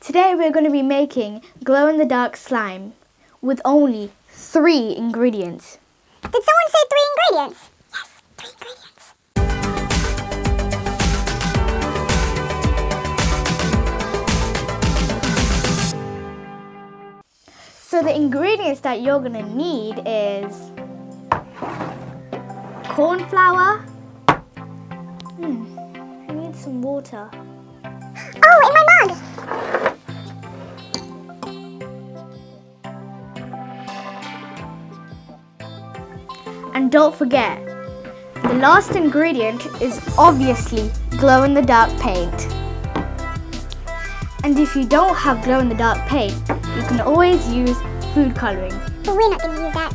Today we're going to be making glow-in-the-dark slime with only 3 ingredients. Did someone say 3 ingredients? Yes, 3 ingredients. So the ingredients that you're going to need is cornflour. I need some water. Oh, in my mug! And don't forget, the last ingredient is obviously glow-in-the-dark paint. And if you don't have glow-in-the-dark paint, you can always use food colouring. But we're not going to use that.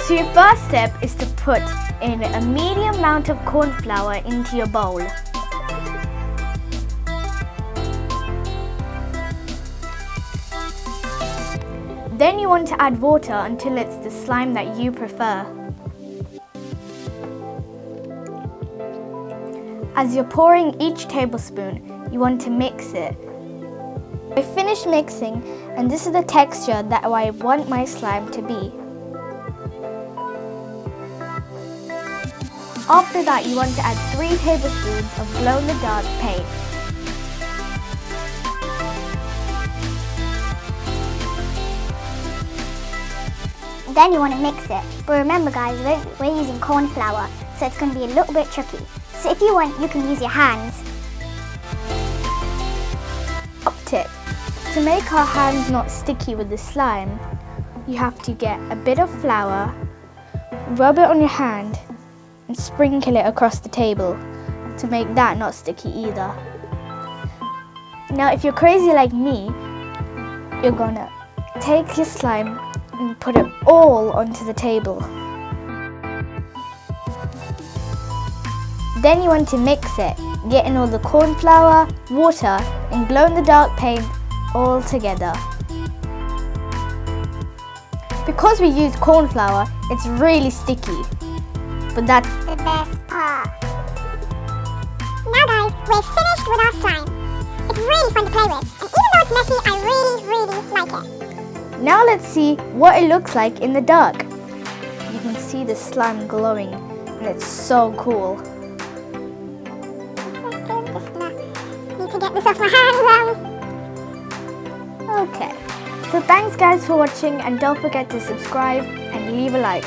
So your first step is to put in a medium amount of corn flour into your bowl. Then you want to add water until it's the slime that you prefer. As you're pouring each tablespoon, you want to mix it. I finished mixing, and this is the texture that I want my slime to be. After that, you want to add 3 tablespoons of glow-in-the-dark paint. Then you want to mix it. But remember guys, we're using corn flour, so it's going to be a little bit tricky. So if you want, you can use your hands. Top tip. To make our hands not sticky with the slime, you have to get a bit of flour, rub it on your hand, and sprinkle it across the table to make that not sticky either. Now if you're crazy like me, you're gonna take your slime and put it all onto the table. Then you want to mix it, getting all the corn flour, water and glow-in-the-dark paint all together. Because we used corn flour, it's really sticky, but that's the best part. Now guys, we're finished with our slime. It's really fun to play with, and even though it's messy, I really like it. Now let's see what it looks like in the dark. You can see the slime glowing, and it's so cool. Need to get this off my hands. Okay, so thanks guys for watching, and don't forget to subscribe and leave a like.